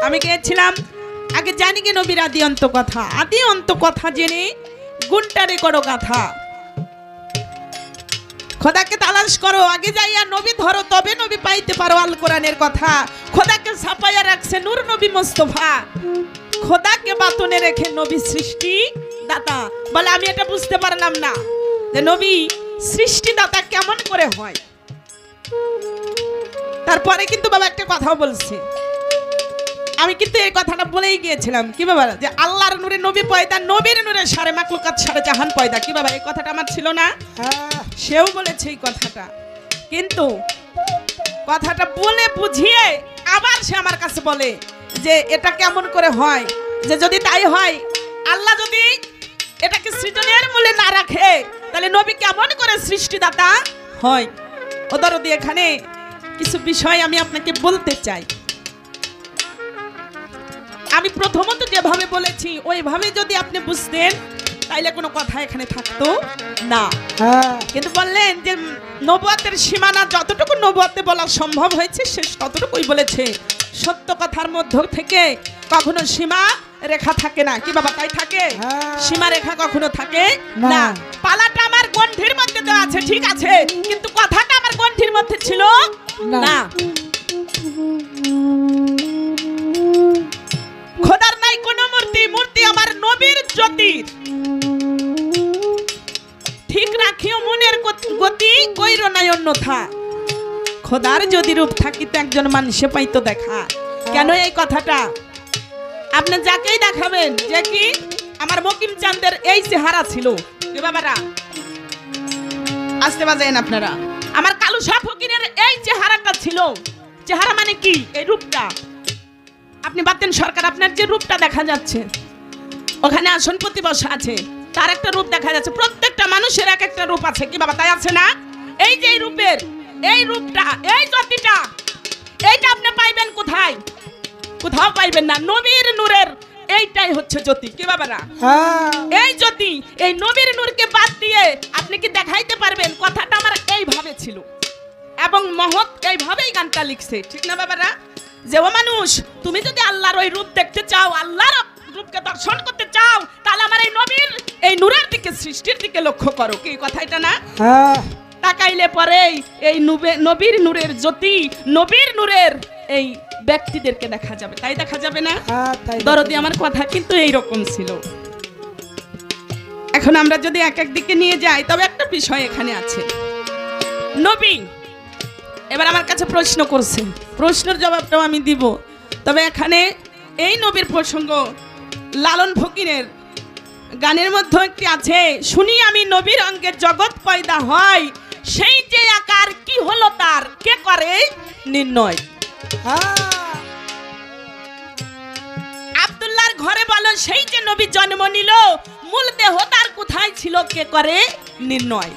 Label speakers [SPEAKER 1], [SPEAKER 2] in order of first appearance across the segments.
[SPEAKER 1] আমি গেছিলাম আগে জানি কি নবীর আদি অন্ত কথা জেনে গুণটারে করো গাথা। খোদাকে তালাশ করো, আগে যাইয়া নবী ধরো, তবে নবী পাইতে পারো আল কোরআনের কথা। খোদাকে ছাপাইয়া রাখছে নূর নবী মোস্তফা, খোদাকে বাতনে রেখে নবী সৃষ্টি দাতা। বলে আমি এটা বুঝতে পারলাম না যে নবী সৃষ্টি দাতা কেমন করে হয়। তারপরে কিন্তু বাবা একটা কথাও বলছে, আমি কিন্তু এই কথাটা বলেই গিয়েছিলাম কি বাবা, যে আল্লাহর নূরে নবী পয়দা, নবীর নূরে সারে মাকলুকাত সারে জাহান পয়দা। কি বাবা এই কথাটা আমার ছিল না? সেও বলেছে এই কথাটা, কিন্তু কথাটা বলে বুঝিয়ে আবার সে আমার কাছে বলে যে এটা কেমন করে হয়, যে যদি তাই হয় আল্লাহ যদি এটাকে সৃজনের মূলে না রাখে তাহলে নবী কেমন করে সৃষ্টিদাতা হয়। ওদরদি এখানে কিছু বিষয় আমি আপনাকে বলতে চাই। আমি প্রথমত যেভাবে বলেছি ওইভাবে যদি আপনি বুঝতেন তাইলে কোনো কথা এখানে থাকতো না। কিন্তু বললেন যে নবুয়তের সীমানা যতটুকু নবুয়তে বলা সম্ভব হয়েছে সে ততটুকুই বলেছে। সত্য কথার মধ্য থেকে কখনো সীমা রেখা থাকে না। কি বাবা তাই থাকে? সীমা রেখা কখনো থাকে না। পালাটা আমার গণ্ঠির মধ্যে দেওয়া আছে ঠিক আছে, কিন্তু কথাটা আমার গণ্ঠির মধ্যে ছিল না। খোদার নাই কোন মূর্তি, মূর্তি আমার নবীর জ্যোতির। ঠিক রাখিও মনের গতি, কইর নাই অন্যথা। খোদার যদি রূপ থাকিতে একজন মানুষে পাইতো দেখা। কেন এই কথাটা? আপনি যাকেই দেখাবেন যে কি আমার মকিম চাঁদের এই চেহারা ছিল, বাবারা আসতে বাজেন আপনারা, আমার কালু শাহ ফকিরের এই চেহারাটা ছিল। চেহারা মানে কি? এই রূপটা। আপনি বাতেন সরকার, আপনার যে রূপটা দেখা যাচ্ছে ওখানে আসনপতি বসা আছে, তার একটা রূপ দেখা যাচ্ছে। প্রত্যেকটা মানুষের এক একটা রূপ আছে। কি বাবা তাই আছে না? এই যে রূপের এই রূপটা, এই জ্যোতিটা, এইটা আপনি পাইবেন কোথায়? কোথাও পাইবেন না। নবীর নূরের এইটাই হচ্ছে জ্যোতি। কি বাবারা? এই জ্যোতি, এই নবীর নূরকে বাদ দিয়ে আপনি কি দেখাইতে পারবেন? কথাটা আমার এইভাবে ছিল এবং মহৎ এইভাবেই গানটা লিখছে, ঠিক না বাবারা? যে ও মানুষ, তুমি যদি আল্লাহর ওই রূপ দেখতে চাও, আল্লাহর রূপকে দর্শন করতে চাও, তাহলে আমার এই নবীর এই নূরের দিকে, সৃষ্টির দিকে লক্ষ্য করো। কি কথা এটা না? তাকাইলে পরে এই নবীর নূরের জ্যোতি, নবীর নূরের এই ব্যক্তিদেরকে দেখা যাবে। তাই দেখা যাবে না? দরদি আমার কথা কিন্তু এই রকম ছিল। এখন আমরা যদি এক এক দিকে নিয়ে যাই, তবে একটা বিষয় এখানে আছে। নবী এবার আমার কাছে প্রশ্ন করছে, প্রশ্নের জবাবটাও আমি দিব। তবে এখানে এই নবীর প্রসঙ্গ লালন ফকিরের গানের মধ্যে একটি আছে, শুনি আমি নবীর অঙ্গে জগৎ পয়দা হয়, সেই যে আকার কি হলো তার কে করে নির্ণয়। আব্দুল্লাহর ঘরে বলো সেই যে নবী জন্ম নিল, মূল দেহ তার কোথায় ছিল কে করে নির্ণয়।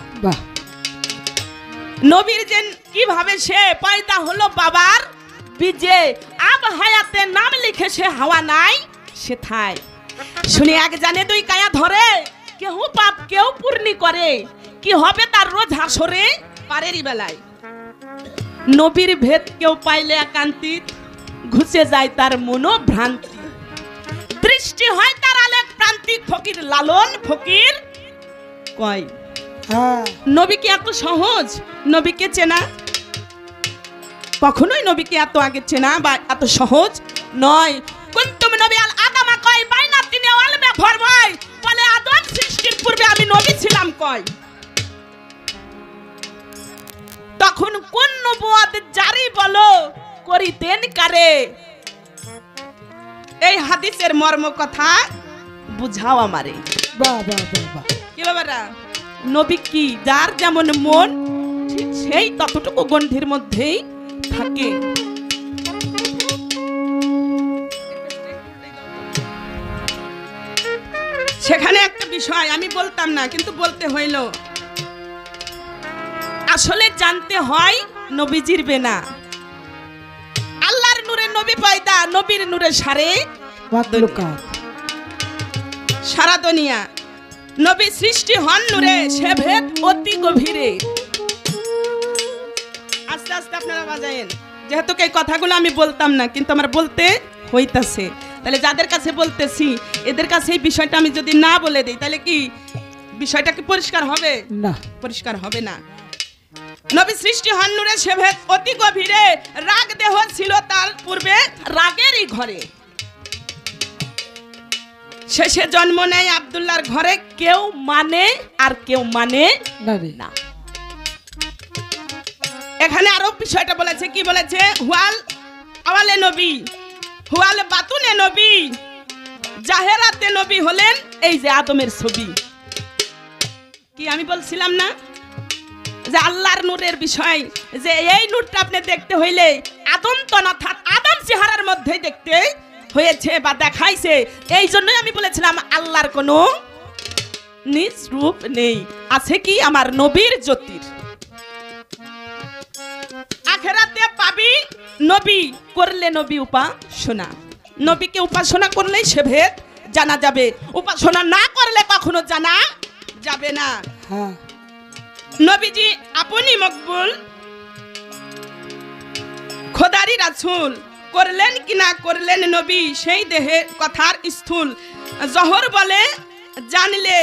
[SPEAKER 1] নবীর যে কিভাবে সে পয়দা হলো বাবার বীজে, আব হায়াতে নাম লিখে সে হাওয়া নাই সে থাই। শুনি এক জানে দুই কায়া ধরে, কেউ পাপ কেউ পূর্ণি করে, কি হবে তার রোজ হাসরে পারেরই বেলায়। নবীর ভেদ কেউ পাইলে একান্তিক, ঘুষে যায় তার মনোভ্রান্তি, দৃষ্টি হয় তার আলেক প্রান্তিক। ফকির লালন ফকির কয় নবী কি এত সহজ নবীকে চেনা? কখনোই নবীকে এত আগে চেনা বা এত সহজ নয়। কুনতুম নবী আল আদমা কয় বাইনা তিনি আলমে ফরমায়, বলে আদম সৃষ্টির পূর্বে আমি নবী ছিলাম কয়। তখন কোন নবুয়ত জারি বলো করিতেন কারে? এই হাদিসের মর্ম কথা বুঝাও আমারে।
[SPEAKER 2] বাহ বাহ বাহ।
[SPEAKER 1] কি বাবারা, নবী কি যার যেমন মন ঠিক সেই ততটুকু গণ্ঠির মধ্যেই থাকে। সেখানে একটা বিষয় আমি বলতাম না, কিন্তু বলতে হইল। আসলে জানতে হয় নবীজির বেনা, আল্লাহর নূরে নবী পয়দা, নবীর নূরে সারে
[SPEAKER 2] মাকলুকাত
[SPEAKER 1] সারা দুনিয়া। নবী সৃষ্টি হন নূরে, সে ভেদ অতি গভীরে। আস্তে আস্তে আপনারা বাজায়েন, যেহেতু এই কথাগুলো আমি বলতাম না, কিন্তু আমার বলতে হইতাছে। তাহলে যাদের কাছে বলতেছি এদের কাছে এই বিষয়টা আমি যদি না বলে দিই তাহলে কি বিষয়টা কি পরিষ্কার হবে?
[SPEAKER 2] না,
[SPEAKER 1] পরিষ্কার হবে না। নবী সৃষ্টি হন নূরে, সে ভেদ অতি গভীরে, রাগ দেহ ছিল তার পূর্বে রাগেরই ঘরে। শেষে জন্ম নেয় আব্দুল্লাহর ঘরে, কেউ মানে আর কেউ মানে
[SPEAKER 2] না রে।
[SPEAKER 1] না। এখানে আরো বিষয়টা বলেছে, কি বলেছে? হুয়াল আওয়ালে নবী, হুয়াল বাতুনে নবী, জাহেরাতে নবী হলেন এই যে আদমের ছবি। কি আমি বলছিলাম না যে আল্লাহর নূরের বিষয়, যে এই নূরটা আপনি দেখতে হইলে আদম তো না থাক, আদম চেহারার মধ্যে দেখতে হয়েছে বা দেখাইছে। এই জন্যই আমি বলেছিলাম আল্লাহর কোনো নিজ রূপ নেই, আছে কি আমার নবীর জ্যোতির। আখেরাতে পাবি নবী, করলে নবী উপাসনা, নবীকে উপাসনা করলেই সে ভেদ জানা যাবে, উপাসনা না করলে কখনো জানা যাবে না।
[SPEAKER 2] হ্যাঁ,
[SPEAKER 1] নবীজি আপনি মকবুল, খোদারি রাসূল, করলেন কি না করলেন নবী সেই দেহে কথার স্থূল। জহর বলে জানলে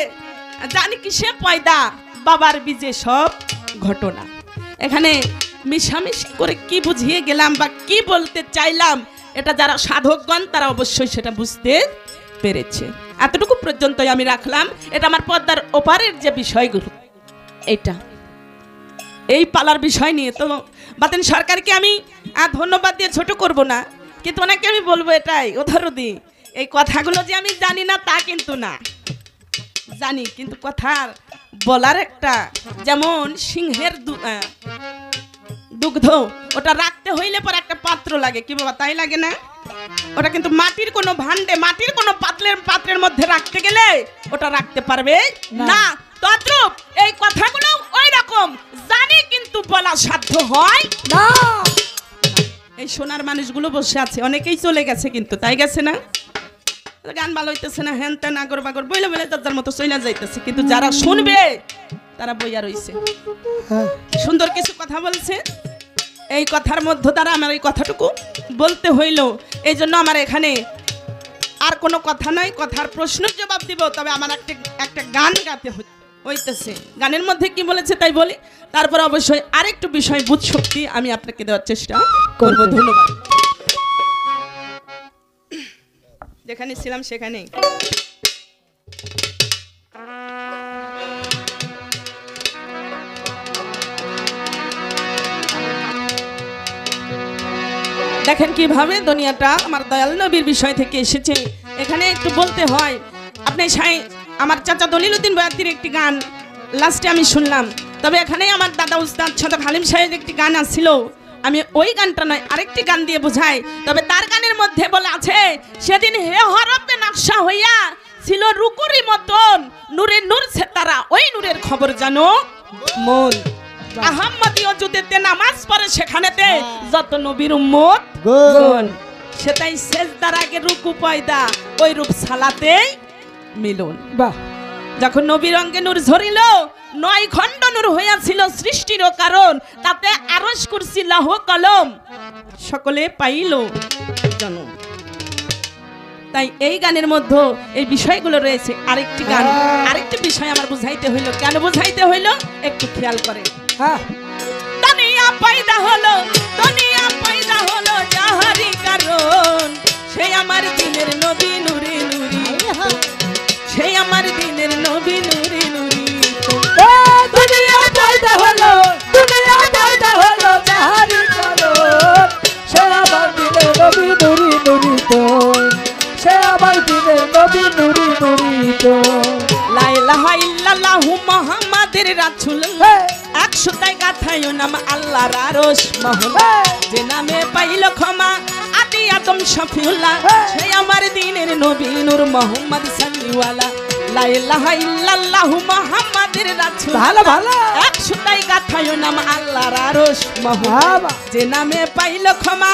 [SPEAKER 1] জানি কিসে পয়দা, বাবার বীজে সব ঘটনা। এখানে মিশামিশি করে কি বুঝিয়ে গেলাম বা কি বলতে চাইলাম, এটা যারা সাধকগণ তারা অবশ্যই সেটা বুঝতে পেরেছে। এতটুকু পর্যন্তই আমি রাখলাম। এটা আমার পর্দার ওপারের যে বিষয়গুলো, এটা এই পালার বিষয় নিয়ে তো বাতেন সরকারকে আমি ধন্যবাদ দিয়ে ছোট করব না, কিন্তু ওনাকে আমি বলবো এটাই, ওধারদি এই কথাগুলো যে আমি জানি না তা কিন্তু না, জানি, কিন্তু কথার বলার একটা, যেমন সিংহের দুগ্ধ ওটা রাখতে হইলে পর একটা পাত্র লাগে, কি বাবা তাই লাগে না? ওটা কিন্তু মাটির কোনো ভান্ডে, মাটির কোনো পাত্রের মধ্যে রাখতে গেলে ওটা রাখতে পারবে না। তদ্রূপ এই কথাগুলো ওই রকম জানি, কিন্তু বলা সাধ্য হয়
[SPEAKER 2] না।
[SPEAKER 1] এই সোনার মানুষগুলো বসে আছে, অনেকেই চলে গেছে, কিন্তু তাই গেছে না, গান ভালো হইতেছে না, হ্যান ত্যান আগর বাগর বইলে বলে তার মতো চলে যাইতেছে, কিন্তু যারা শুনবে তারা বইয়া রইছে।
[SPEAKER 2] হ্যাঁ,
[SPEAKER 1] সুন্দর কিছু কথা বলছে, এই কথার মধ্য দ্বারা আমার এই কথাটুকু বলতে হইল। এই জন্য আমার এখানে আর কোনো কথা নাই, কথার প্রশ্নের জবাব দিব, তবে আমার একটা গান গাতে হইতেছে। গানের মধ্যে কি বলেছে তাই বলি, তারপর অবশ্যই আরেকটু বিষয় বুঝ শক্তি আমি আপনাকে দেওয়ার চেষ্টা করব। ধন্যবাদ। যেখানে ছিলাম সেখানেই দেখেন কিভাবে দুনিয়াটা আমার দয়াল নবীর বিষয় থেকে এসেছে। এখানে একটু বলতে হয়, আপনি আমার চাচা দলিলউদ্দিন বয়াতির একটি গান লাস্টে আমি শুনলাম, তবে এখানেই আমার দাদা উস্তাদ সাদা হালিম সাহেবের একটি গান আসছিল, আমি ওই গানটা নয় আরেকটি গান দিয়ে বোঝাই। তবে তার গানের মধ্যে বলা আছে, সেদিন হে হরপে নকশা হইয়া ছিল রুকুরি মতন, নূরে নূর সে তারা, ওই নূরের খবর জানো মন। আহম্মদীয় যুদ্ধে নামাজ পড়ে সেখানেতে যত নবীর উম্মত গণ, সেটাই সেজদার আগে রুকু পয়দা, ওই রূপ সালাতেই মিলন।
[SPEAKER 2] বাহ,
[SPEAKER 1] যখন নবীর অঙ্গে নূর ঝরিল, 9 খণ্ড নূর হইয়াছিল সৃষ্টিরও কারণ, তাতে আরশ কুরসি লৌহ কলম সকলে পাইল জন্ম। তাই এই গানের মধ্যে এই বিষয়গুলো রয়েছে। আরেকটি গান, আরেকটি বিষয় আমার বুঝাইতে হইল, কেন বুঝাইতে হইল একটু খেয়াল করে।
[SPEAKER 2] হ্যাঁ,
[SPEAKER 1] দুনিয়া পয়দা হলো, দুনিয়া পয়দা হলো যাহারি কারণ, সে আমার দিনের নবী নূরে নূরি, সে আমার দিনের নবী নূরে নূরি।
[SPEAKER 2] দুনিয়া পয়দা হলো, দুনিয়া পয়দা হলো যাহারি কারণ, সে আমার দিনের নবী নুরি নুরি তো, সে আমার দিনের নবী নুরি নুরি তো।
[SPEAKER 1] লা ইলাহা ইল্লাল্লাহু মুহাম্মাদুর রাসূলুল্লাহ, 100টাই গাথায়ও নাম আল্লাহর আরশ মহল, যে নামে পাইল ক্ষমা আদি আদম শফিউল্লাহ, সে আমার দিনের নবী নূর মুহাম্মদ সাল্লিওয়ালা। লা ইলাহা ইল্লাল্লাহু মুহাম্মাদুর রাসূল,
[SPEAKER 2] ভালো ভালো,
[SPEAKER 1] 100টাই গাথায়ও নাম আল্লাহর আরশ মহল, যে নামে পাইল ক্ষমা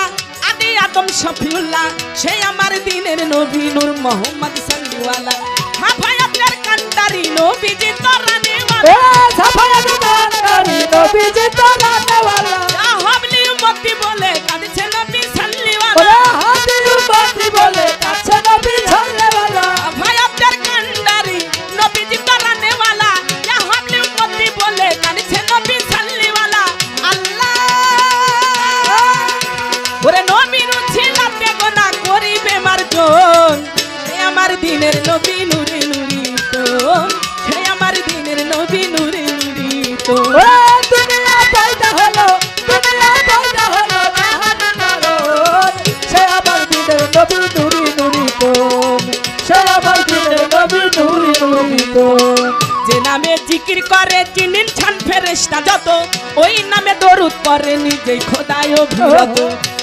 [SPEAKER 1] আদি আদম শফিউল্লাহ, সে আমার দিনের নবী নূর মুহাম্মদ সাল্লিওয়ালা। হাফায়াতের কান্ডারি নবীজি তরানে
[SPEAKER 2] এ সাফায়াতের কান্ডারি নবীজি তরানে ওয়ালা,
[SPEAKER 1] হাবলি উম্মতি বলে কাঁদছে নবী সাল্লিওয়ালা,
[SPEAKER 2] ওরে হাবলি উম্মতি
[SPEAKER 1] দিনের নবী নুরি নুরি তোর সে আমার দিনের নবী নুরি নুরি তোর
[SPEAKER 2] ও দুনিয়া পয়দা হলো দুনিয়া পয়দা হলো জাহানি কারণ সে আমার দিনের নবী নুরি নুরি তোর সে আমার দিনের নবী নুরি নুরি তোর
[SPEAKER 1] যে নামে জিকির করে জিনিন ছান ফেরেশতা যত ওই নামে দরুদ করে নিজেই খোদায় অভিরত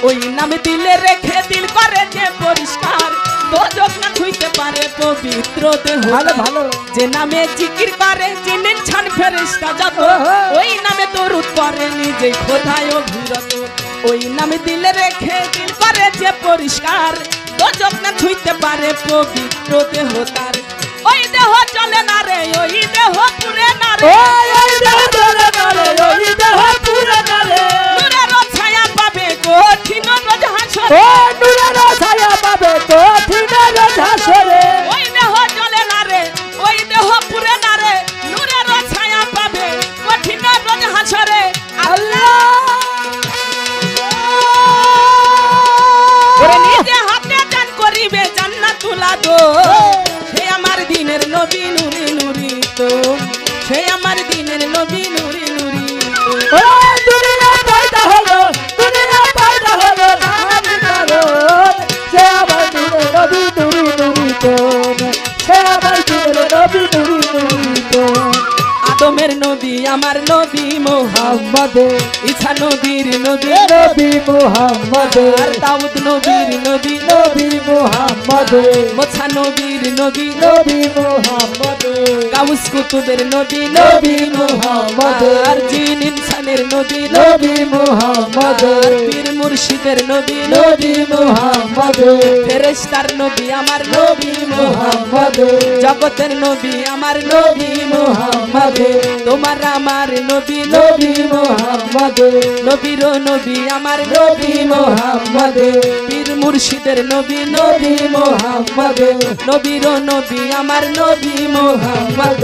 [SPEAKER 1] ওই নামে দিলে রেখে দিল করে যে পরিষ্কার দোজক না ছুঁইতে পারে পবিত্র দেহ
[SPEAKER 2] ভালো ভালো
[SPEAKER 1] যে নামে জিকির করে জিনিন ছান ফেরেশতা যত ওই নামে দরুদ করে নিজেই খোদায় অভিরত ওই নামে দিলে রেখে দিল করে যে পরিষ্কার দোজক না ছুঁইতে পারে পবিত্র দেহ তার ওই দেহ চলে না রে ওই দেহ পুরে না রে
[SPEAKER 2] ওই দেহ চলে না রে ওই দেহ পুরে না রে
[SPEAKER 1] নূরের ছায়া পাবে কঠিন রোজ হাসরে
[SPEAKER 2] ও নূরের ছায়া পাবে কঠিন রোজ হাসরে
[SPEAKER 1] ওই দেহ চলে না রে ওই দেহ পুরে না রে নূরের ছায়া পাবে কঠিন রোজ হাসরে
[SPEAKER 2] আল্লাহ
[SPEAKER 1] ওরে নিজে হাতে দান করিবে জান্নাতুল আদো সে আমার দিনের নবী নুরি নুরি তো সে আমার দিনের নবী নুরি নুরি তো
[SPEAKER 2] ও দুনিয়া পয়দা হলো জাহানি কারণ সে আমার দিনের নবী নুরি নুরি তোর সে আমার দিনের নবী নুরি নুরি তোর
[SPEAKER 1] আদমের নবী আমার নবী
[SPEAKER 2] মোহাম্মদ
[SPEAKER 1] ঈসা নবীর নবী
[SPEAKER 2] নবী মোহাম্মদ
[SPEAKER 1] আর দাউদ নবীর নবী
[SPEAKER 2] নবী মোহাম্মদ
[SPEAKER 1] মোসা নবীর নবী
[SPEAKER 2] নবী মোহাম্মদ
[SPEAKER 1] গাউস কুতুবের নবী
[SPEAKER 2] নবী মোহাম্মদ
[SPEAKER 1] আর জিন ইনসানের নবী
[SPEAKER 2] নবী মোহাম্মদ
[SPEAKER 1] আর পীর মুর্শিদের নবী
[SPEAKER 2] নবী মোহাম্মদ
[SPEAKER 1] ফেরেশতার নবী আমার
[SPEAKER 2] নবী মোহাম্মদ
[SPEAKER 1] জগতের নবী আমার
[SPEAKER 2] নবী মোহাম্মদ
[SPEAKER 1] তোমার আমার নবী
[SPEAKER 2] নবী মোহাম্মদ
[SPEAKER 1] নবীর নবী আমার
[SPEAKER 2] নবী মোহাম্মদ
[SPEAKER 1] পীর মুর্শিদের নবী
[SPEAKER 2] নবী মোহাম্মদ
[SPEAKER 1] নবীর নবী আমার নবী
[SPEAKER 2] মোহাম্মদ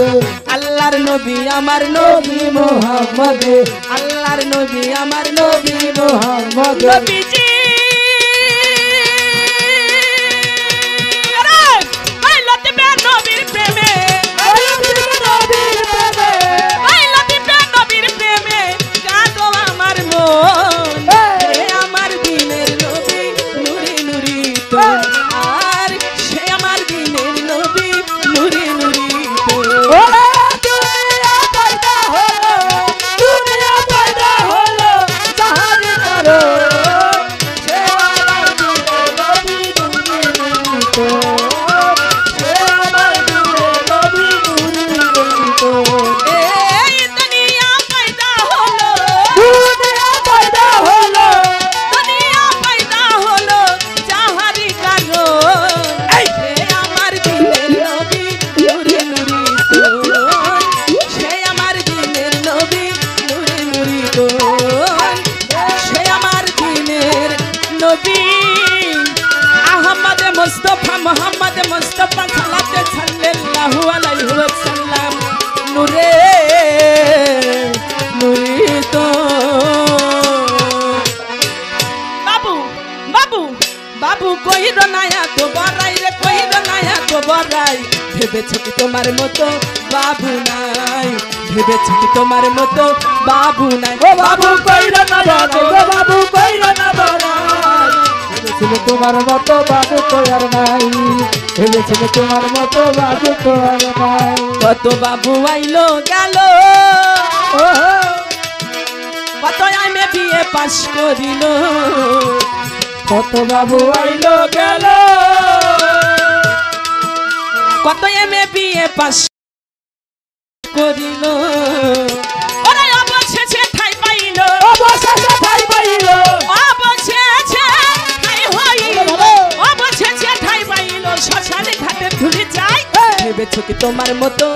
[SPEAKER 1] আল্লাহর নবী আমার
[SPEAKER 2] নবী মোহাম্মদ
[SPEAKER 1] আল্লাহর নবী আমার
[SPEAKER 2] নবী মোহাম্মদ
[SPEAKER 1] নবীজি আরে আই লতিবে নবীর প্রেমে
[SPEAKER 2] নবীর প্রেমে
[SPEAKER 1] আই লতিবে নবীর প্রেমে কাঁদো আমার মন হে আমার দিনের নবী নুরি নুরি তো আর সে আমার দিনের নবী নুরি নুরি তো
[SPEAKER 2] ওরে দুনিয়া পয়দা হলো জাহানি কারণ সে আমার দিনের নবী নুরি নুরি তোর সে আমার দিনের নবী নুরি নুরি তোর
[SPEAKER 1] এই দুনিয়া পয়দা হলো
[SPEAKER 2] দুনিয়া পয়দা হলো
[SPEAKER 1] দুনিয়া পয়দা হলো যাহারি কারণ সে আমার দিনের নবী নুরি নুরি তোর সে আমার দিনের নবী নুরি নুরি তোর সে আমার দিনের নবী আহমদ মুস্তাফা মোহাম্মদ মুস্তাফা সাল্লাল্লাহু আলাইহি ওয়াসাল্লাম নূরে নুরি তো বাবু বাবু বাবু কইর নায়া তো বড়াই রে কইর নায়া তো বড়াই ভেবেছো কি তোমার মতো বাবু নাই ভেবেছো কি তোমার মতো বাবু নাই
[SPEAKER 2] ও বাবু কইরা না বড়াই ও বাবু কইরা না বড়াই ভেবেছিল তোমার মতো বাবু তো আর নাই ভেবেছিল তোমার মতো বাবু তো আর নাই
[SPEAKER 1] কত বাবু আইলো গেল
[SPEAKER 2] ও
[SPEAKER 1] কত আমি বিয়ে পাশ করিল
[SPEAKER 2] কত বাবু আইলো গেল
[SPEAKER 1] কত এমে বিয়ে পাশ করিল ওরে অবশেষে ঠাই পাইল
[SPEAKER 2] অবশেষে ঠাই পাইল
[SPEAKER 1] অবশেষে ঠাই হইল অবশেষে ঠাই পাইল শ্মশানে ঘাটে ধুলি যাই ভেবেছো কি তোমার মতো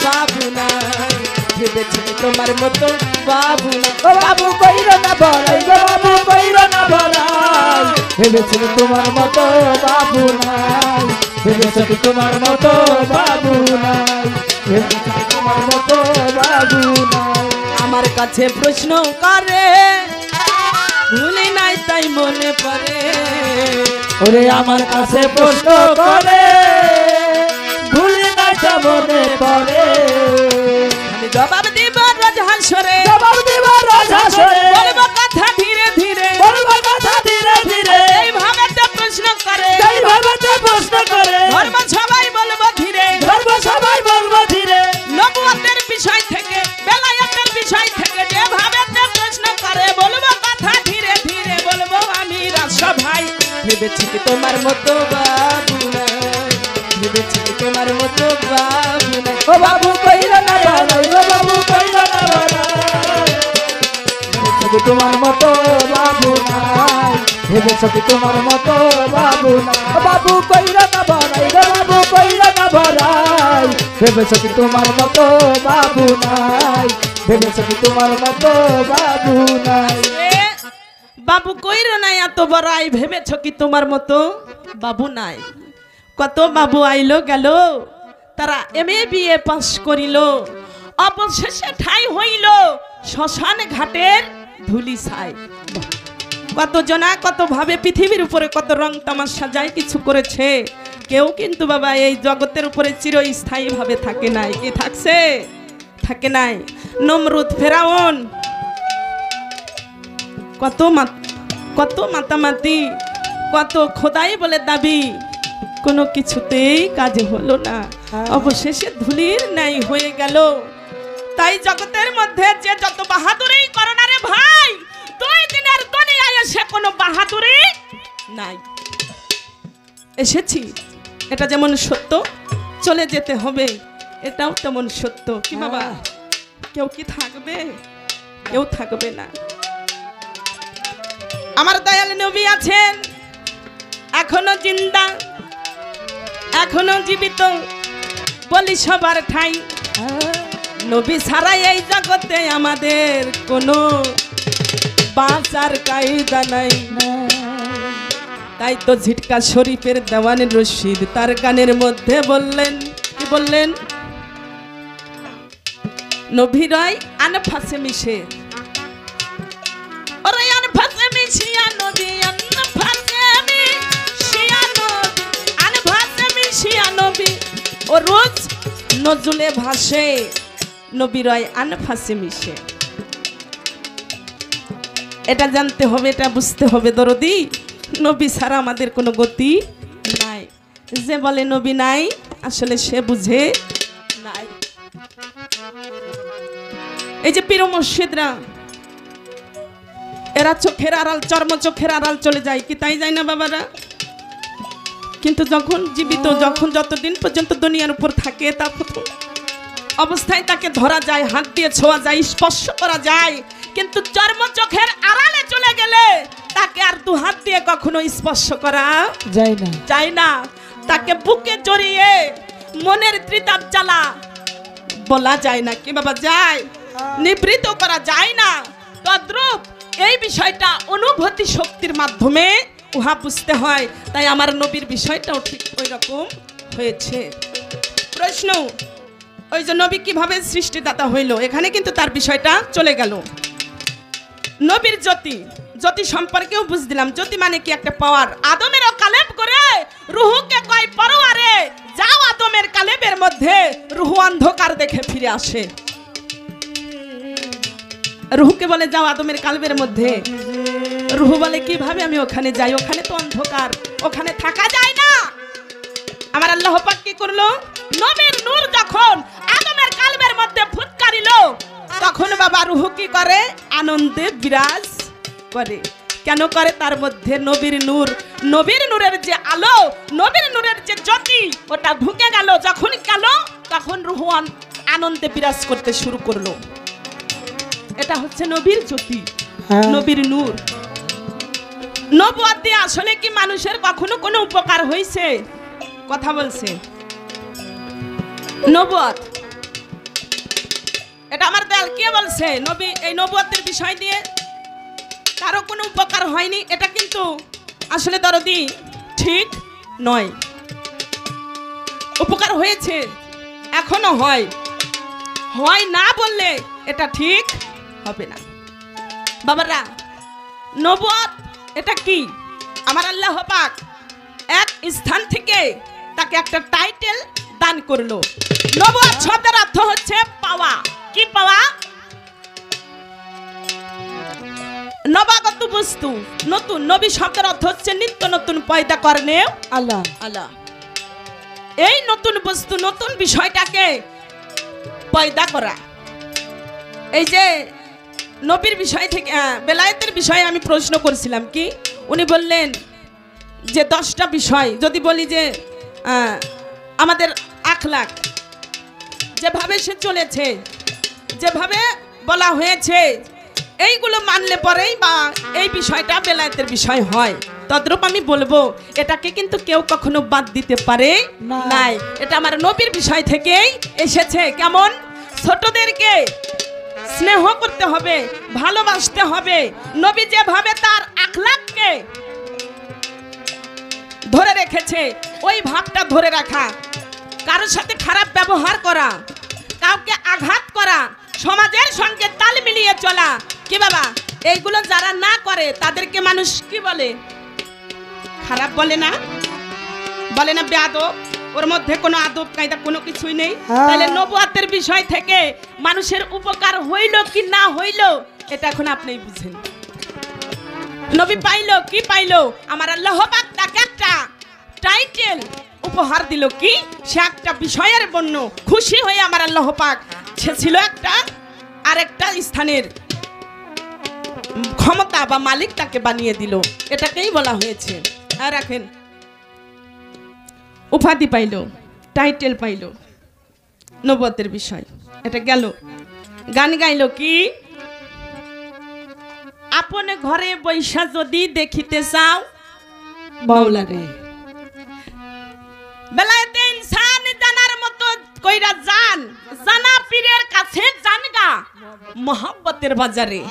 [SPEAKER 1] বাবু নাই ভেবেছো কি তোমার মতো বাবু নাই
[SPEAKER 2] ও বাবু কইরা না বড়াই ও বাবু কইরা না বড়াই ভেবেছিল তোমার মতো বাবু নাই ভেবেছিল তোমার মতো বাবু নাই ভেবেছিল তোমার মতো বাবু নাই
[SPEAKER 1] আমার কাছে প্রশ্ন করে ভুলি নাই তাই মনে পড়ে
[SPEAKER 2] ওরে আমার কাছে প্রশ্ন করে মনে পড়ে
[SPEAKER 1] আমি জবাব দিব রোজ হাসরে,
[SPEAKER 2] জবাব দিব রোজ হাসরে,
[SPEAKER 1] বলবো কথা ধীরে ধীরে,
[SPEAKER 2] বলবো কথা ধীরে ধীরে,
[SPEAKER 1] এইভাবে তো প্রশ্ন করে,
[SPEAKER 2] এইভাবে তো প্রশ্ন করে,
[SPEAKER 1] ধর্ম সবাই বলবো ধীরে,
[SPEAKER 2] ধর্ম সবাই বলবো ধীরে,
[SPEAKER 1] নবুয়তের বিষয় থেকে বেলায়েতের বিষয় থেকে যেভাবে তো প্রশ্ন করে, বলবো কথা ধীরে ধীরে, বলবো আমি রাসা ভাই, ভেবেছি কি তোমার মতো বাবু নাই, ভেবেছি কি তোমার মতো বাবু নাই,
[SPEAKER 2] ও বাবু কইরা না বানাই, ও বাবু কইরা না বানাই, ভেবেছো কি তোমার মতো বাবু নাই, ভেবেছো কি তোমার মতো বাবু নাই, ও বাবু কইরা না বানাই, ও বাবু কইরা না বানাই, ভেবেছো কি তোমার মতো বাবু নাই, ভেবেছো কি তোমার মতো বাবু নাই।
[SPEAKER 1] এ, বাবু কইরো নাই এত বড়াই, ভেবেছ কি তোমার মতো বাবু নাই। কত বাবু আইলো গেল, তারা এমএ বিএ পাস করিল, অবশেষে ঠাই হইল শ্মশান ঘাটের ধুলি ছাই। কত জনা কত ভাবে পৃথিবীর উপরে কত রং তামাশা যায় কিছু করেছে, কেউ কিন্তু বাবা এই জগতের উপরে চিরস্থায়ী ভাবে থাকে নাই। কি থাকছে? থাকে নাই। নমরুদ, ফেরাউন, কত মাতামাতি, কত খোদাই বলে দাবি, কোনো কিছুতেই কাজে হলো না, অবশেষে ধুলির নাই হয়ে গেল। তাই জগতের মধ্যে যে যত বাহাদুরি করো না রে ভাই, 2 দিনের দুনিয়ায় এসে কোনো বাহাদুরি নাই। এসেছি, এটা যেমন সত্য, চলে যেতে হবে, এটাও তেমন সত্য। কি বাবা, কেউ কি থাকবে? কেউ থাকবে না। আমার দয়াল নবী আছেন, এখনো জিন্দা, এখনো জীবিত, বলি সবার ঠাই। নবী ছাড়াই এই জগতে আমাদের কোনো বাঁচার কায়দা নাই। তাই তো ঝিটকা শরীফের দেওয়ান রশিদ তার গানের মধ্যে বললেন, কি বললেন? নবীরাই আনফাসে মিশে, ওরে আনফাসে মিশিয়া নবী, আনফাসে মিশিয়া নবী, আনফাসে মিশিয়া নবী, ও রোজ নজুলে ভাসে, নবীরাই আনফাসে মিশে। এটা জানতে হবে, এটা বুঝতে হবে দরদি, নবী ছাড়া আমাদের কোনো গতি নাই। যে বলে নবী নাই, আসলে সে বুঝে নাই। এই যে পীর মুর্শিদরা, এরা চোখের আড়াল, চর্ম চোখের আড়াল চলে যায়, কি তাই যায় না বাবারা? কিন্তু যখন জীবিত, যখন যতদিন পর্যন্ত দুনিয়ার উপর থাকে, তা প্রথম অবস্থায় তাকে ধরা যায়, হাত দিয়ে ছোঁয়া যায়, স্পর্শ করা যায়, কিন্তু চর্ম চোখের আড়ালে চলে গেলে তাকে আর 2 হাত দিয়ে কখনো স্পর্শ করা যায় না। তাকে বুকে জড়িয়ে মনের ত্রিতাপ জ্বালা বলা যায় না, কি বাবা যায়? নিবৃত করা যায় না। তদ্রূপ এই বিষয়টা অনুভূতি শক্তির মাধ্যমে উহা বুঝতে হয়। তাই আমার নবীর বিষয়টাও ঠিক ওই রকম হয়েছে। প্রশ্ন, ওই যে নবী কিভাবে সৃষ্টিদাতা হইল, এখানে কিন্তু তার বিষয়টা চলে গেল। নবীর জ্যোতি, জ্যোতি সম্পর্কেও বুঝ দিলাম। জ্যোতি মানে কি? একটা পাওয়ার। আদমেরও কালেব করে রুহুকে কয় পরোয়ারে যাও, আদমের কালেবের মধ্যে রুহু অন্ধকার দেখে ফিরে আসে। রুহুকে বলে যাও আদমের কালেবের মধ্যে, রুহু বলে কিভাবে আমি ওখানে যাই, ওখানে তো অন্ধকার, ওখানে থাকা যায় না। আমার আল্লাহ পাক কি করলো? নবীর নূর যখন আদমের কালেবের মধ্যে ফুৎকারিল, তখন বাবা রুহু কি করে? আনন্দে বিরাজ করে। কেন করে? তার মধ্যে নবীর নূর, নবীর নূরের যে আলো, নবীর নূরের যে জ্যোতি, ওটা ঢুকে গেল। যখন গেল, তখন রুহু আনন্দে বিরাজ করতে শুরু করলো। এটা হচ্ছে নবীর জ্যোতি, নবীর নূর। নবুয়ত দিয়ে আসলে কি মানুষের কখনো কোনো উপকার হয়েছে? কথা বলছে নবুয়ত, এটা আমার দয়াল কে বলছে? নবী। এই নবুয়তের বিষয় দিয়ে কারো কোনো উপকার হয়নি, এটা কিন্তু আসলে দরদি ঠিক নয়। উপকার হয়েছে, এখনো হয়, হয় না বললে এটা ঠিক হবে না। বাবারা, নবুয়ত এটা কি? আমার আল্লাহ পাক এক স্থান থেকে তাকে একটা টাইটেল দান করলো। নবুয়ত শব্দের অর্থ হচ্ছে পাওয়া। কি পাওয়া? নবাগত বস্তু, নতুন। নবী শব্দের অর্থ হচ্ছে নিত্য নতুন, পয়দা করনে
[SPEAKER 2] আল্লাহ।
[SPEAKER 1] আল্লাহ। এই নতুন বস্তু, নতুন বিষয়টাকে পয়দা করা। এই যে নবীর বিষয় থেকে বেলায়েতের বিষয়ে আমি প্রশ্ন করেছিলাম, কি উনি বললেন যে 10টা বিষয়। যদি বলি যে আমাদের আখলাক, যেভাবে সে চলেছে, যেভাবে বলা হয়েছে, এইগুলো মানলে পরেই বা এই বিষয়টা বেলায়েতের বিষয় হয়। তদ্রূপ আমি বলবো এটাকে কিন্তু কেউ কখনো বাদ দিতে পারে নাই। এটা আমার নবীর বিষয় থেকেই এসেছে। কেমন? ছোটদেরকে স্নেহ করতে হবে, ভালোবাসতে হবে। নবী যেভাবে তার আখলাককে ধরে রেখেছে, ওই ভাবটা ধরে রাখা। কারোর সাথে খারাপ ব্যবহার করা, কাউকে আঘাত করা, সমাজের সঙ্গে তাল মিলিয়ে চলা, কি বাবা, এইগুলো যারা না করে তাদেরকে মানুষ কি বলে? খারাপ বলে না? বলে না বেয়াদব? ওর মধ্যে কোনো আদব কায়দা কোনো কিছুই নেই। তাহলে নবুয়তের বিষয় থেকে মানুষের উপকার হইল কি না হইল, এটা এখন আপনিই বুঝেন। নবী পাইলো কি পাইলো? আমার আল্লাহ পাক তাকে একটা টাইটেল উপহার দিল। কি? সে একটা বিষয়ের বন্য খুশি হয়ে আমার আল্লাহ পাক, সে ছিল একটা আরেকটা স্থানের ক্ষমতা বা মালিক তাকে বানিয়ে দিল। এটাকেই বলা হয়েছে। আর রাখেন, উপাধি পাইল, টাইটেল পাইল, নবুয়তের বিষয়। এটা গেল। গান গাইল কি? আপনে ঘরে বৈশা যদি দেখিতে চাও
[SPEAKER 2] মাওলারে,
[SPEAKER 1] বেলায়েতে ইনসান জানার মতো কইরা জান, জানা পীরের কাছে জানগা মোহাব্বতের বাজারে।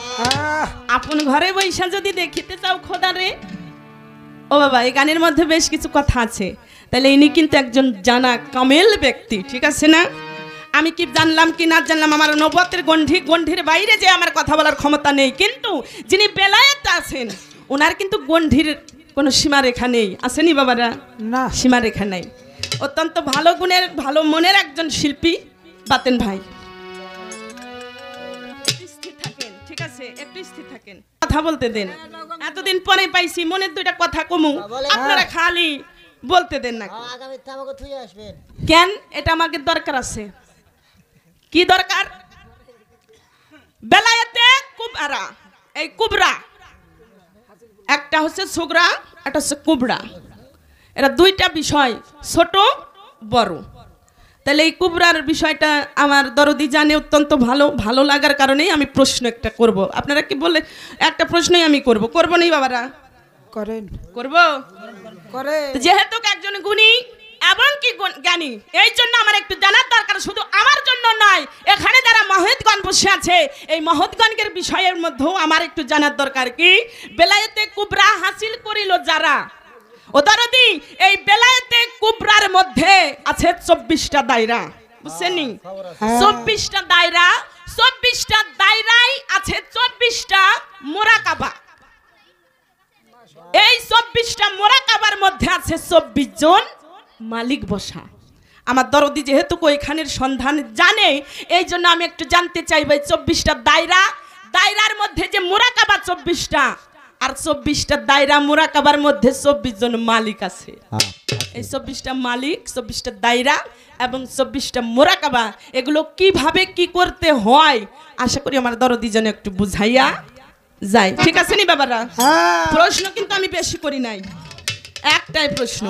[SPEAKER 1] আপন ঘরে বৈশা যদি দেখিতে চাও খোদারে। ও বাবা, এই গানের মধ্যে বেশ কিছু কথা আছে। তাহলে ইনি কিন্তু একজন জানা কামেল ব্যক্তি, ঠিক আছে না? আমি কি জানলাম কি না জানলাম, আমার নবুয়তের গণ্ডির বাইরে যে আমার কথা বলার ক্ষমতা নেই। কিন্তু যিনি বেলায়েত আছেন, ওনার কিন্তু গণ্ডির কোনো সীমারেখা নেই। আসেনি বাবারা?
[SPEAKER 2] না,
[SPEAKER 1] সীমারেখা নাই। অত্যন্ত ভালো গুণের, ভালো মনের একজন শিল্পী বাতেন ভাই। স্থির থাকেন, ঠিক আছে? একটু স্থির থাকেন, কথা বলতে দেন। এতদিন পরে পাইছি, মনের দুইটা কথা কমু, আপনারা খালি বলতে দেন না। কেন? এটা আমাকে দরকার আছে। কি দরকার? বেলায়েতে কুবরা, এই কুবরা, একটা হচ্ছে সুগরা, একটা হচ্ছে কুবরা। এরা দুইটা বিষয়, ছোট বড়। তাহলে এই কুবরার বিষয়টা আমার দরদি জানে অত্যন্ত ভালো লাগার কারণেই আমি প্রশ্ন একটা করব। আপনারা কি বলে? একটা প্রশ্নই আমি করব নেই বাবারা?
[SPEAKER 2] করেন,
[SPEAKER 1] করব।
[SPEAKER 2] করে।
[SPEAKER 1] যেহেতু একজন গুণী এবং কি জ্ঞানী, এই জন্য আমার একটু জানার দরকার। শুধু আমার জন্য নয়, এখানে যারা মহৎগণ বসে আছে, এই মহৎগণের বিষয়ের মধ্যেও আমার একটু জানার দরকার। কি? বেলায়েতে কুবরা হাসিল করিল যারা, ও দরদি, এই বেলায়েতে কুবরার মধ্যে আছে 24টা দায়রা। বুঝছেন? 24টা দায়রা, 24টা দায়রায় আছে 24টা মুরাকাবা। এই 24টা মুরাকাবার মধ্যে আছে 24 জন মালিক বসা। আমার দরদি যেহেতু ওইখানের সন্ধান জানে, এই জন্য আমি একটু জানতে চাইব, 24টা দায়রার মধ্যে যে মুরাকাবা 24টা, আর 24টা দায়রা মুরাকাবার মধ্যে 24 জন মালিক আছে। এই 24টা মালিক, 24টা দায়রা এবং 24টা মুরাকাবা, এগুলো কিভাবে কি করতে হয় আশা করি আমার দরদি যেন একটু বুঝাইয়া যায়। ঠিক আছে নি বাবারা? প্রশ্ন কিন্তু আমি বেশি করি নাই, একটাই প্রশ্ন।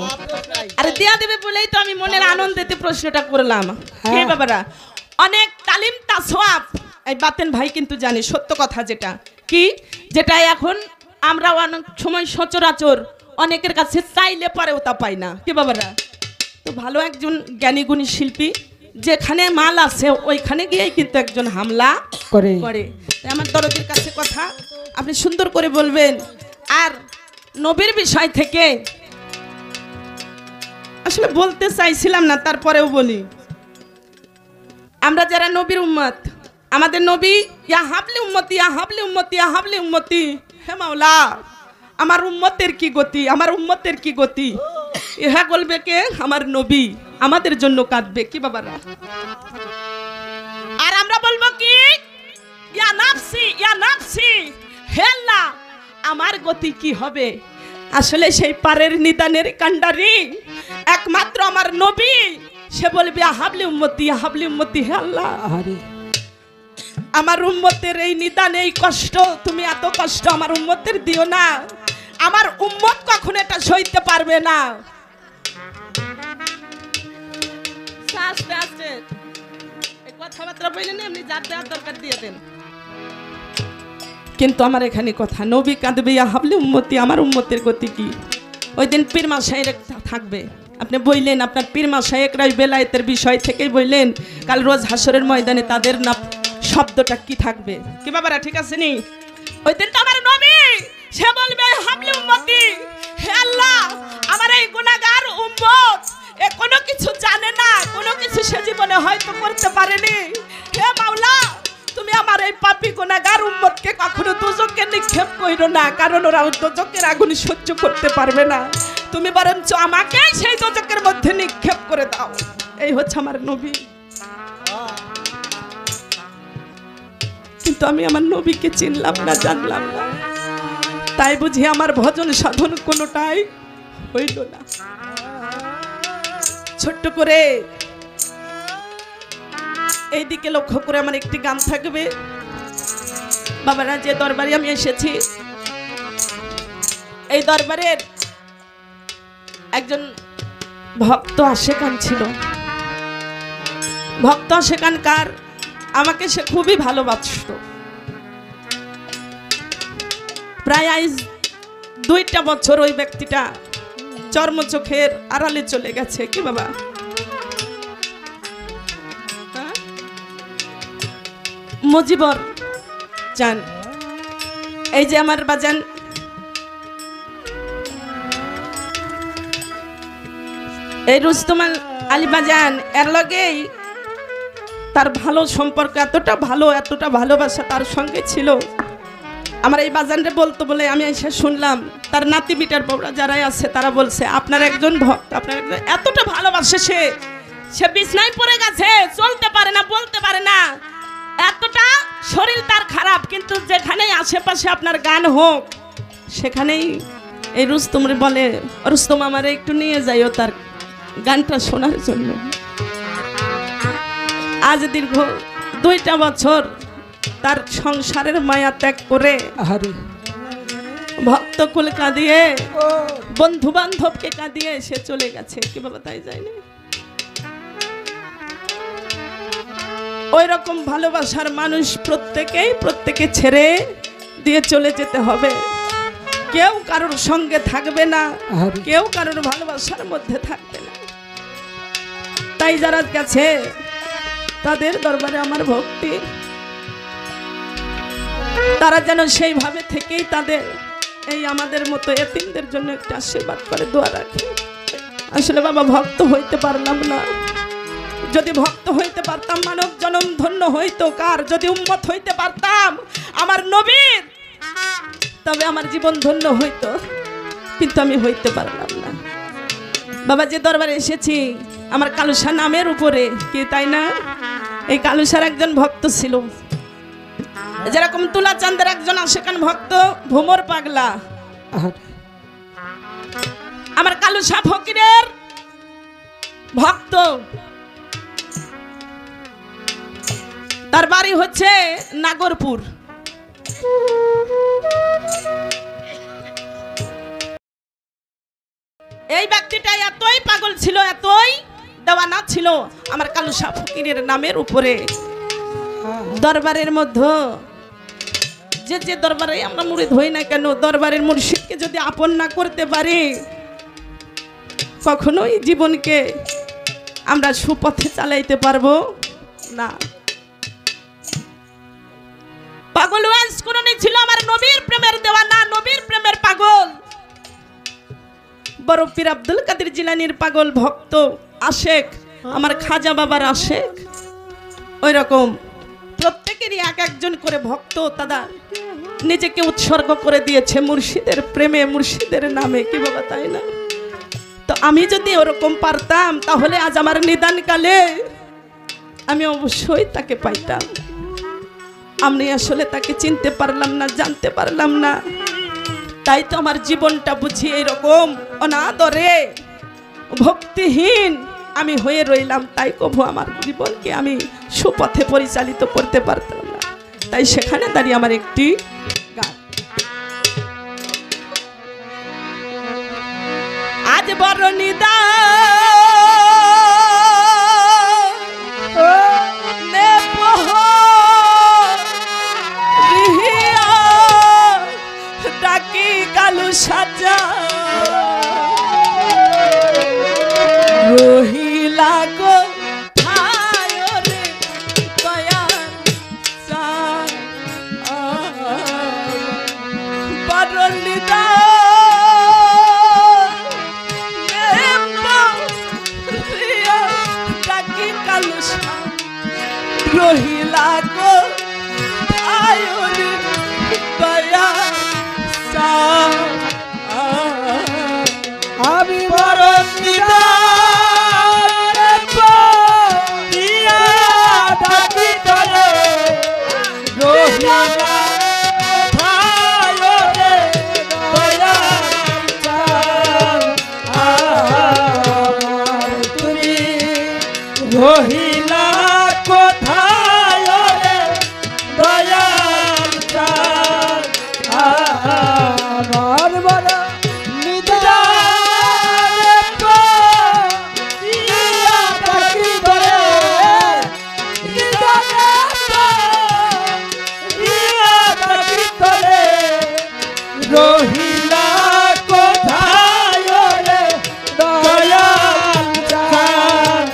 [SPEAKER 1] আরে দেয়া দেবে বলেই তো আমি মনের আনন্দেতে প্রশ্নটা করলাম। হে বাবারা, অনেক তালিম তাসওয়াব এই বাতেন ভাই কিন্তু জানে সত্য কথা, যেটা কি, যেটা এখন আমরা অনেক সময় সচরাচর অনেকের কাছে চাইলে পরেও তা পাই না। কি বাবারা? তো ভালো একজন জ্ঞানী গুণী শিল্পী, যেখানে মাল আছে ওইখানে গিয়েই কিন্তু একজন হামলা করে। আমার দরদের কাছে কথা আপনি সুন্দর করে বলবেন। আর নবীর বিষয় থেকে আসলে বলতে চাইছিলাম না, তারপরেও বলি। আমরা যারা নবীর উম্মত, আমাদের নবী ইয়া হাবলি উম্মতি, ইয়া হাবলি উম্মতি, ইয়া হাবলি উম্মতি। হে মাওলা, আমার উম্মতের কি গতি, আমার উম্মতের কি গতি। ইহা বলবে কে? আমার নবী আমাদের জন্য কাঁদবে কি বাবারা। আর আমরা বলবো কি? ইয়া নাফসি ইয়া নাফসি, হে আল্লাহ আমার গতি কি হবে? আসলে সেই পারের নিদানের কান্ডারি একমাত্র আমার নবী। সে বলবে হাবলি উম্মতি, হে আল্লাহ
[SPEAKER 2] আরে
[SPEAKER 1] আমার উম্মতের এই নিদান, এই কষ্ট, তুমি এত কষ্ট আমার উম্মতের দিও না। আমার উম্মত কখনো এটা সইতে পারবে না। আস্তে আস্তে এই কথাবার্তা বললেন, এমনি যার দেওয়ার দরকার দিয়ে দেন। কিন্তু আমার এখানে কথা, নবী কাঁদবে ইয়া হাবলি উম্মতি, আমার উম্মতের গতি কি? ওই দিন পীর মাশায়েখ থাকবে। আপনি বললেন আপনার পীর মাশায়েখরা বেলায়েতের বিষয় থেকেই বললেন, কাল রোজ হাসরের ময়দানে তাদের না শব্দটা কি থাকবে কি বাবারা, ঠিক আছে নি? ওই দিন তো আমার নবী সে বলবে হাবলি উম্মতি, হে আল্লাহ আমার এই গুনাহগার উম্মত এ কোনো কিছু জানে না, কোনো কিছু সে জীবনে হয়তো করতে পারেনি। হে মাওলা তুমি আমার এই পাপী গুনাহগার উম্মতকে কখনো দোজখে নিক্ষেপ কইরো না, কারণ ওরা দোজখের আগুন সহ্য করতে পারবে না। তুমি বরঞ্চ আমাকে সেই দোজখের মধ্যে নিক্ষেপ করে দাও। এই হচ্ছে আমার নবী। কিন্তু আমি আমার নবীকে চিনলাম না, জানলাম না, তাই বুঝি আমার ভজন সাধন কোনোটাই হইল না। ছোট্ট করে এইদিকে লক্ষ্য করে আমার একটি গান থাকবে। বাবারা যে দরবারে আমি এসেছি, এই দরবারের একজন ভক্ত আশেকান ছিল। ভক্ত আশেকানকার আমাকে সে খুবই ভালোবাসত। প্রায় আজ 2টা বছর ওই ব্যক্তিটা চর্মচোখের আড়ালে চলে গেছে কি বাবা। মুজিবর জান, এই যে আমার বাজান, এই রুস্তম আলী বাজান, এর লগেই তার ভালো সম্পর্ক, এতটা ভালো, এতটা ভালোবাসা তার সঙ্গে ছিল। আমার এই বাজানরে বলতো বলে আমি এসে শুনলাম তার নাতি বিটার বউরা যারাই আছে তারা বলছে আপনার একজন ভক্ত, আপনার এতটা ভালোবাসে সে বিছনায় পড়ে গেছে, চলতে পারে না, বলতে পারে না, এতটা শরীর তার খারাপ, কিন্তু যেখানেই আশেপাশে আপনার গান হোক সেখানেই এই রুস্তমরে বলে, রুস্তম আমারে একটু নিয়ে যাইও তার গানটা শোনার জন্য। আজ দীর্ঘ 2টা বছর তার সংসারের মায়া ত্যাগ করে
[SPEAKER 2] আরে
[SPEAKER 1] ভক্ত কুল কাঁদিয়ে, বন্ধু বান্ধবকে কাঁদিয়ে সে চলে গেছে কি বাবা, তাই যায়নি? ওই রকম ভালোবাসার মানুষ প্রত্যেকে ছেড়ে দিয়ে চলে যেতে হবে। কেউ কারোর সঙ্গে থাকবে না, কেউ কারোর ভালোবাসার মধ্যে থাকবে না। তাই যারা গেছে তাদের দরবারে আমার ভক্তি, তারা যেন সেইভাবে থেকেই তাদের এই আমাদের মতো এতিমদের জন্য একটা আশীর্বাদ করে দোয়া রাখে। আসলে বাবা ভক্ত হইতে পারলাম না, যদি ভক্ত হইতে পারতাম মানব জনম ধন্য হইতো। কার? যদি উম্মত হইতে পারতাম আমার নবীর, তবে আমার জীবন ধন্য হইতো, কিন্তু আমি হইতে পারলাম না। বাবা যে দরবারে এসেছি আমার কালুসা নামের উপরে কি, তাই না? এই কালুসার একজন ভক্ত ছিল, যেরকম তুলা চাঁদের একজন আশেকান ভক্ত ভোমর পাগলা, আমার কালুসা ফকিরের ভক্ত। তার বাড়ি হচ্ছে নাগরপুর। এই ব্যক্তিটা এতই পাগল ছিল, এতই দেওয়ানা ছিল আমার কালুসা ফকিরের নামের উপরে। দরবারের মধ্যে যে দরবারে আমরা মুরিদ হই না কেন, দরবারের মুর্শিদকে যদি আপন না করতে পারি, কখনোই জীবনকে আমরা সুপথে চালাইতে পারবো না। পাগল ওয়াইজ কোননি ছিল আমার নবীর প্রেমের দেওয়ানা, নবীর প্রেমের পাগল। বড় পীর আব্দুল কাদের জিলানীর পাগল ভক্ত আশেক, আমার খাজা বাবার আশেক। ওই রকম প্রত্যেকেরই এক একজন করে ভক্ত তারা নিজেকে উৎসর্গ করে দিয়েছে মুর্শিদের প্রেমে, মুর্শিদের নামে কি বাবা, তাই না? তো আমি যদি ওরকম পারতাম তাহলে আজ আমার নিদানকালে আমি অবশ্যই তাকে পাইতাম। আমি আসলে তাকে চিনতে পারলাম না, জানতে পারলাম না, তাই তো আমার জীবনটা বুঝি এরকম অনাদরে ভক্তিহীন আমি হয়ে রইলাম। তাই কভু আমার জীবনকে আমি সুপথে পরিচালিত করতে পারতাম না। তাই সেখানে দাঁড়িয়ে আমার একটি গান। আজ বড় ডাকি কালু সাজা রহিলা গো রে দয়া বারলিদা ডাকি কালু রহিলা গো রে দয়া
[SPEAKER 2] আমি বড় ডাকি করে রহিলা তুমি রহিলা কোথায় রে দয়াল চাঁদ আমার বড় রহিলা কোথায় রে দয়াল চাঁদ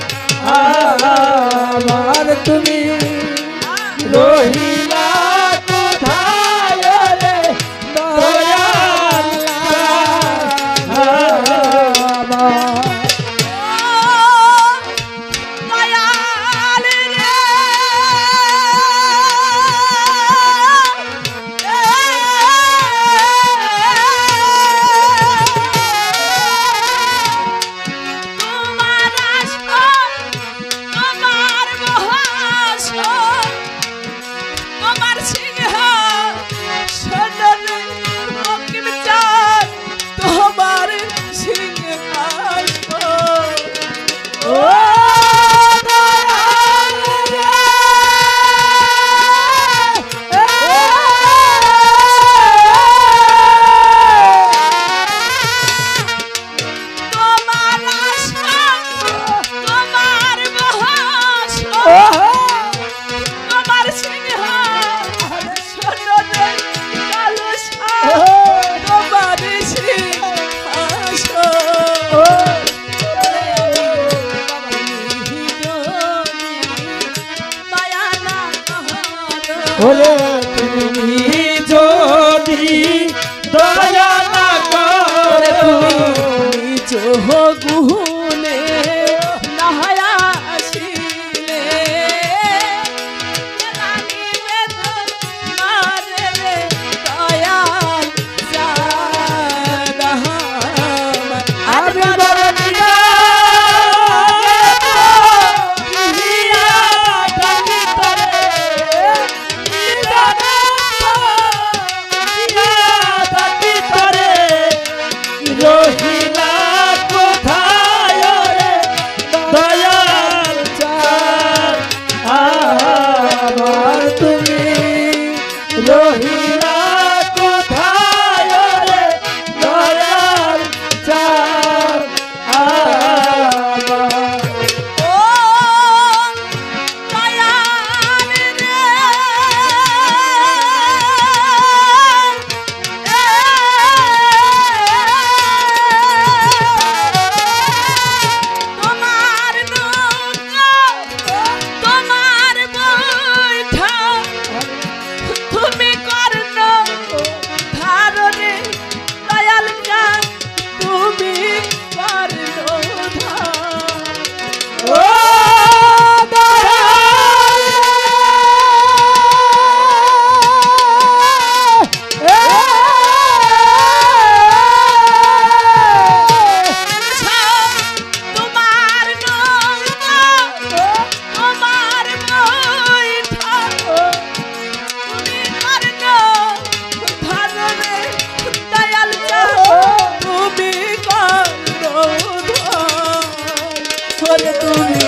[SPEAKER 2] ওরে তুমি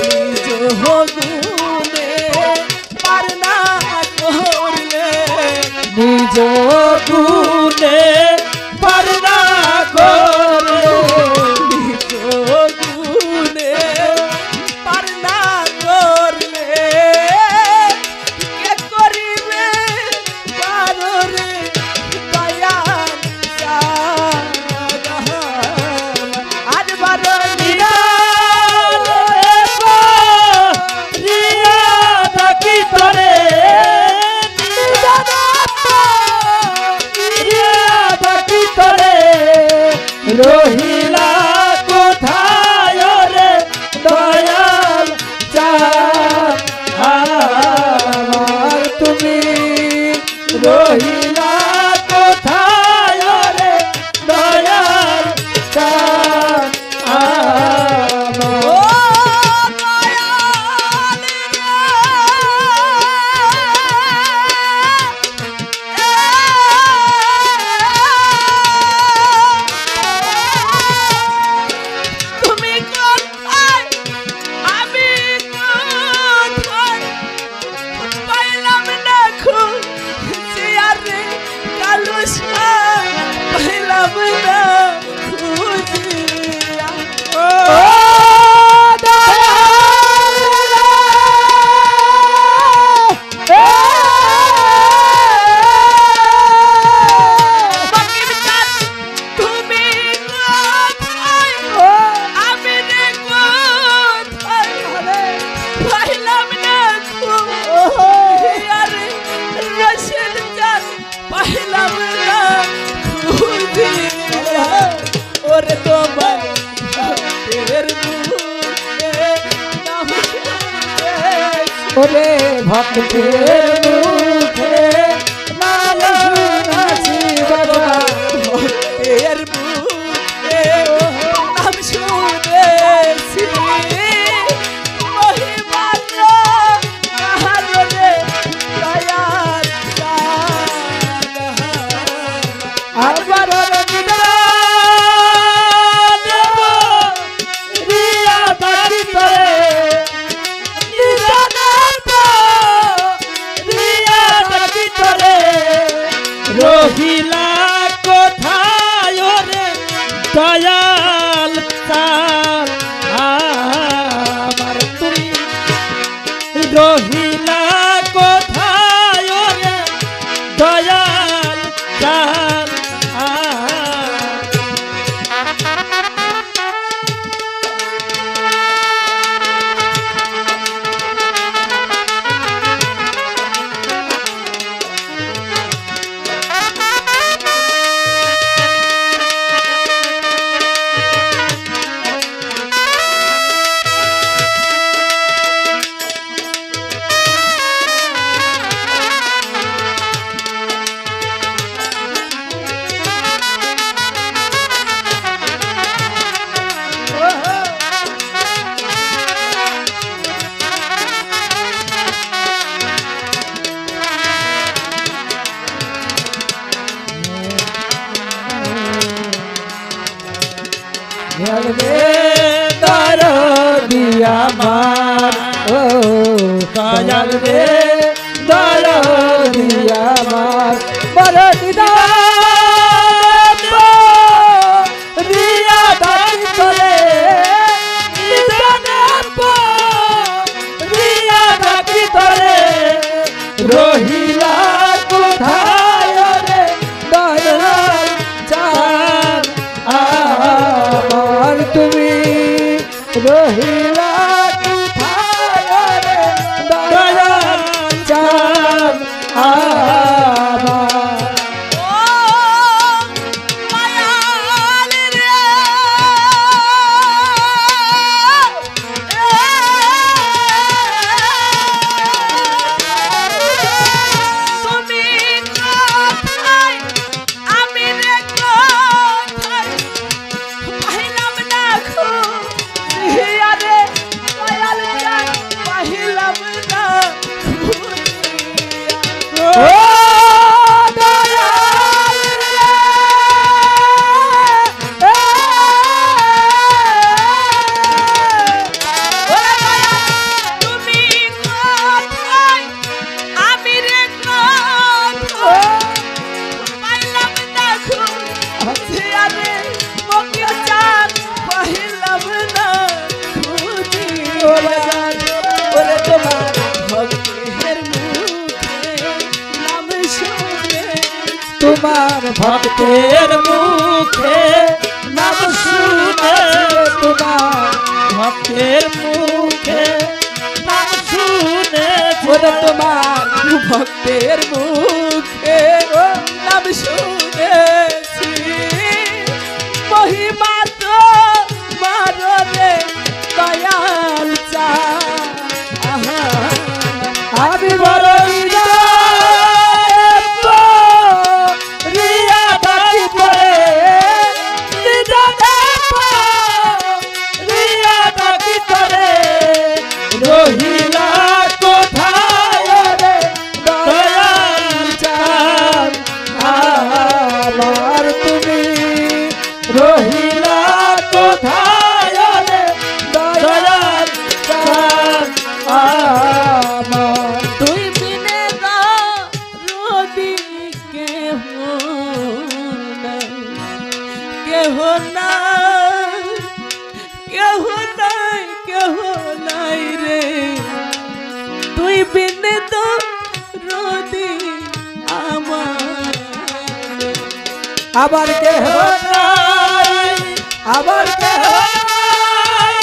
[SPEAKER 2] নিজ গুণে পার না করলে নিজ গুণে পার না করলে নিজ গুণে পার না করলে কে করিবে পাররে দয়া আজ বারো রিয়া থাকি তরে থাকি তরে রহিলা কোথায় রে দয়াল চাঁদ আমার তুমি রহিলা কোথায় রে দয়াল চাঁদ আমার
[SPEAKER 1] তুমি কোথায় আমি কোথায় পাইলাম না খুঁজিয়ারে কালো পাইলাম না খুঁজিয়া তুমি কোথায় আমি রে কোথায় পাইলাম না খুঁজিয়ারে রশিদ চাঁদ পাইলাম না খুঁজিয়া ওরে তোমার ভক্তের মুখে নাম শুনেছি।
[SPEAKER 2] ওরে ভক্তের মুখে নাম শুনেছি বাবা
[SPEAKER 1] ভক্তের মুখে নাম শুনেছি মহিমার কাহারে দয়াল চাঁদ
[SPEAKER 2] আবার রিয়া থাকি তরে রিয়া থাকি তরে রহিলা কোথায় রে দয়াল চাঁদ আমার তুমি রহিলা কোথায় রে দয়াল চাঁদ দিয়া মার ও দয়াল রে দিয়া মার বড় রিয়া থাকি তরে রিয়া থাকি তরে রহিলা কোথায় রে দয়াল চাঁদ আমার তুমি রহিলা কোথায় রে দয়াল চাঁদ আমার ও তোমার ভক্তের মুখে নাম শুনেছে তোমার
[SPEAKER 3] ভক্তের মুখে নাম শুনেছে
[SPEAKER 2] ওরে তোমার ভক্তের মুখে নাম শুনেছি মহিমা তো মাররে দয়াল চা আমি বড় রিয়া ডাকি পড়ে রিয়া ডাকি পড়ে রহিলা কোথায় রে দয়াল চাঁদ আমার তুমি রহিলা কোথায় রে দয়াল চাঁদ আমার
[SPEAKER 1] তুই বিনে রোদি কেহ নাই কেহ নাই কেহ নাই রে তুই বিনে রোদি আমার
[SPEAKER 2] আবার কেহ নাই আবার কেহ নাই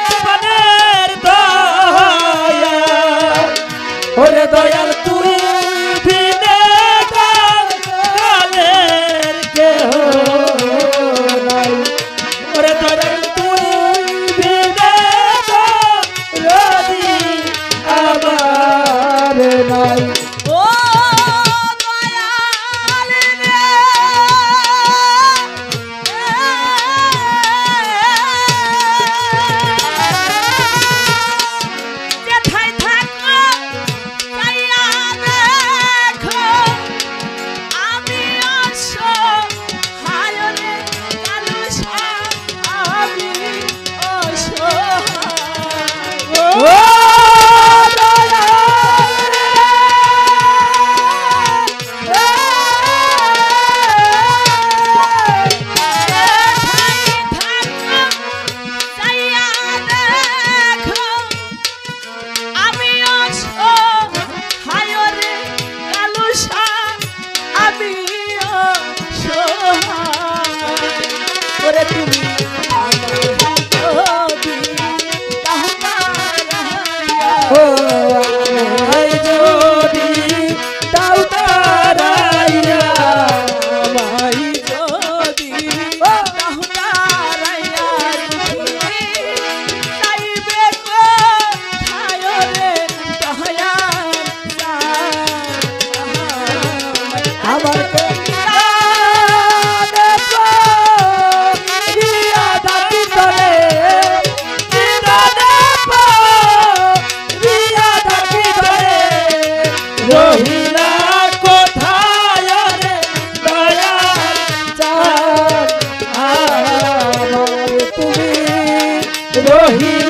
[SPEAKER 3] জীবনের দয়া
[SPEAKER 2] ওরে দয়াল তুই
[SPEAKER 3] বিনে কালের কেহ
[SPEAKER 2] নাই
[SPEAKER 3] ওরে দয়াল তুই বিনে
[SPEAKER 2] রবি আমার নাই
[SPEAKER 1] ও দয়াল রে যেথায় থাকো তাইয়া দেখো আমি অসহায় রে কালুষা আমি অসহায়
[SPEAKER 2] ও
[SPEAKER 1] তুমি
[SPEAKER 2] ও এই যদি তাও তারাইয়া
[SPEAKER 1] আমায় যদি তাহতারাইয়া চাইবে কোথায় রে দয়া
[SPEAKER 2] আমার রিয়া ডাকি তলে রিয়া ডাকি তলে
[SPEAKER 3] রহিলা কোথায় রে দয়াল
[SPEAKER 2] চাঁদ আমার তুমি
[SPEAKER 3] রহিলা